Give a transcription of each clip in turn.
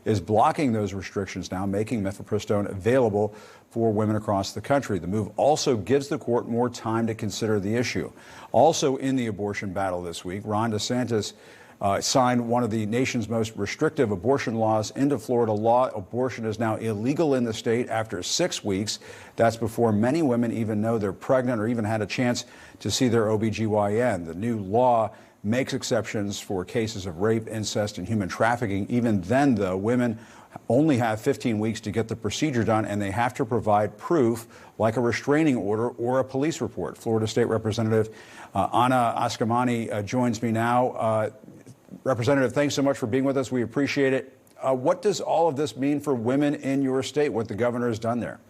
is blocking those restrictions now, making mifepristone available for women across the country. The move also gives the court more time to consider the issue. Also in the abortion battle this week, Ron DeSantis signed one of the nation's most restrictive abortion laws into Florida law. Abortion is now illegal in the state after 6 weeks. That's before many women even know they're pregnant or even had a chance to see their OBGYN. The new law makes exceptions for cases of rape, incest, and human trafficking. Even then, though, women only have 15 weeks to get the procedure done, and they have to provide proof like a restraining order or a police report. Florida State Representative Eskamani joins me now. Representative, thanks so much for being with us. We appreciate it. What does all of this mean for women in your state, what the governor has done there?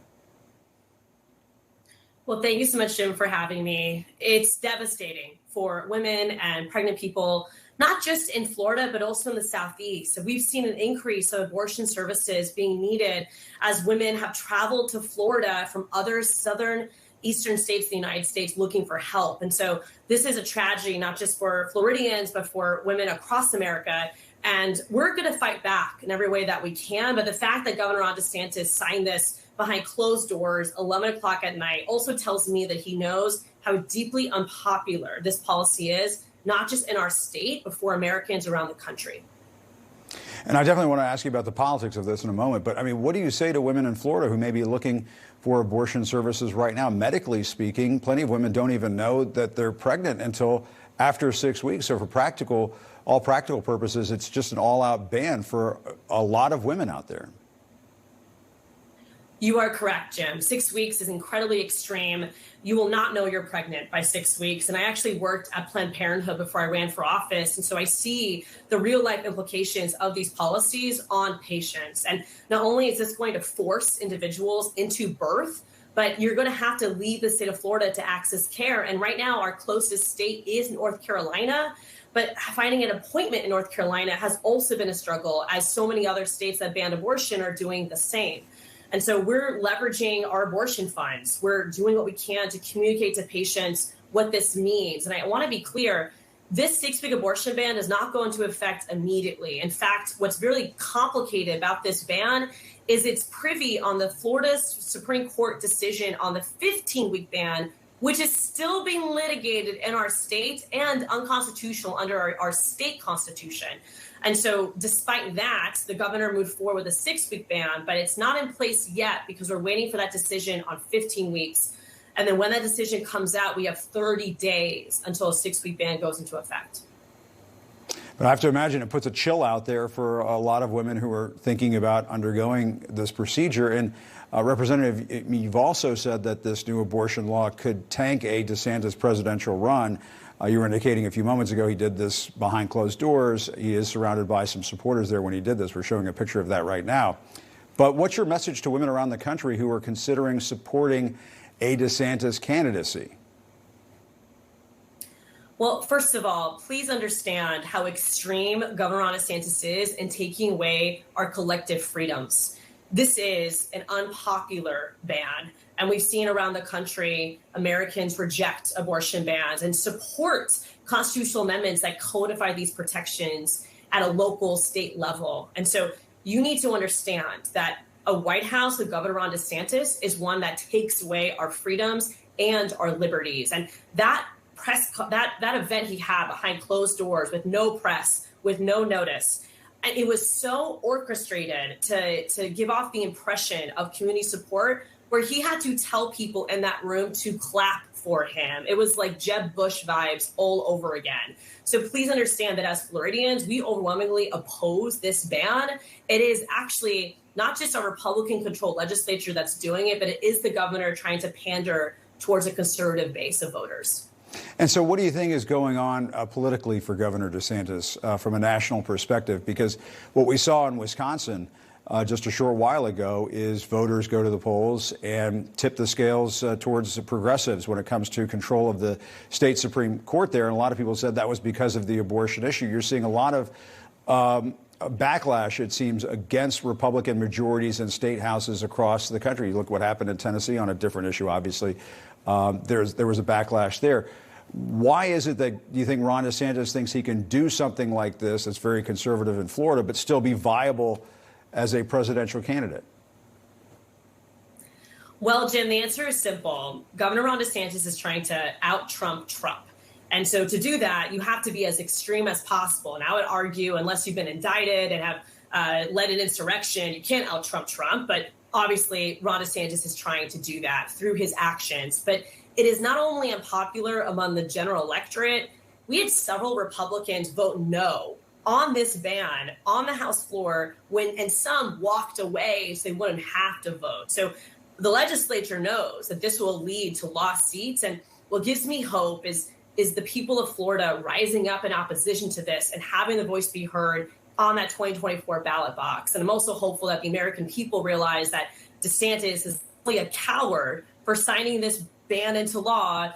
Well, thank you so much, Jim, for having me. It's devastating for women and pregnant people, not just in Florida, but also in the Southeast. So we've seen an increase of abortion services being needed as women have traveled to Florida from other eastern states of the United States looking for help. And so this is a tragedy, not just for Floridians, but for women across America. And we're going to fight back in every way that we can. But the fact that Governor Ron DeSantis signed this behind closed doors, 11 o'clock at night, also tells me that he knows how deeply unpopular this policy is, not just in our state, but for Americans around the country. And I definitely want to ask you about the politics of this in a moment. But I mean, what do you say to women in Florida who may be looking for abortion services right now? Medically speaking, plenty of women don't even know that they're pregnant until after 6 weeks. So for all practical purposes, it's just an all-out ban for a lot of women out there. You are correct, Jim. 6 weeks is incredibly extreme. You will not know you're pregnant by 6 weeks. And I actually worked at Planned Parenthood before I ran for office. And so I see the real life implications of these policies on patients. And not only is this going to force individuals into birth, but you're going to have to leave the state of Florida to access care. And right now, our closest state is North Carolina. But finding an appointment in North Carolina has also been a struggle, as so many other states that banned abortion are doing the same. And so we're leveraging our abortion funds. We're doing what we can to communicate to patients what this means. And I want to be clear, this 6-week abortion ban does not go into effect immediately. In fact, what's really complicated about this ban is it's privy on the Florida Supreme Court decision on the 15-week ban, which is still being litigated in our state and unconstitutional under our state constitution. And so despite that, the governor moved forward with a 6-week ban, but it's not in place yet because we're waiting for that decision on 15 weeks. And then when that decision comes out, we have 30 days until a 6-week ban goes into effect. But I have to imagine it puts a chill out there for a lot of women who are thinking about undergoing this procedure. And Representative, you've also said that this new abortion law could tank a DeSantis presidential run. You were indicating a few moments ago he did this behind closed doors. He is surrounded by some supporters there when he did this. We're showing a picture of that right now. But what's your message to women around the country who are considering supporting a DeSantis candidacy? Well, first of all, please understand how extreme Governor Ron DeSantis is in taking away our collective freedoms. This is an unpopular ban. And we've seen around the country, Americans reject abortion bans and support constitutional amendments that codify these protections at a local state level. And so you need to understand that a White House with Governor Ron DeSantis is one that takes away our freedoms and our liberties. And that event he had behind closed doors with no press, with no notice, and it was so orchestrated to give off the impression of community support, where he had to tell people in that room to clap for him. It was like Jeb Bush vibes all over again. So please understand that as Floridians, we overwhelmingly oppose this ban. It is actually not just a Republican-controlled legislature that's doing it, but it is the governor trying to pander towards a conservative base of voters. And so what do you think is going on politically for Governor DeSantis from a national perspective? Because what we saw in Wisconsin just a short while ago is voters go to the polls and tip the scales towards the progressives when it comes to control of the state Supreme Court there. And a lot of people said that was because of the abortion issue. You're seeing a lot of backlash, it seems, against Republican majorities in state houses across the country. You look what happened in Tennessee on a different issue, obviously. There was a backlash there. Why is it that you think Ron DeSantis thinks he can do something like this that's very conservative in Florida, but still be viable as a presidential candidate? Well, Jim, the answer is simple. Governor Ron DeSantis is trying to out-Trump Trump. And so to do that, you have to be as extreme as possible. And I would argue, unless you've been indicted and have led an insurrection, you can't out-Trump Trump. But obviously, Ron DeSantis is trying to do that through his actions. But it is not only unpopular among the general electorate. We had several Republicans vote no on this ban on the House floor and some walked away so they wouldn't have to vote. So the legislature knows that this will lead to lost seats. And what gives me hope is the people of Florida rising up in opposition to this and having the voice be heard on that 2024 ballot box. And I'm also hopeful that the American people realize that DeSantis is really a coward for signing this ban into law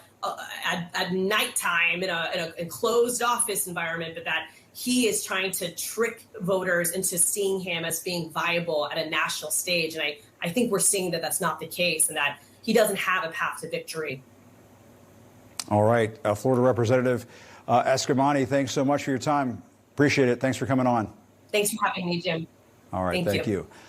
at nighttime in a closed office environment, but that he is trying to trick voters into seeing him as being viable at a national stage. And I think we're seeing that that's not the case and that he doesn't have a path to victory. All right. Florida Representative Eskamani, thanks so much for your time. Appreciate it. Thanks for coming on. Thanks for having me, Jim. All right. Thank you.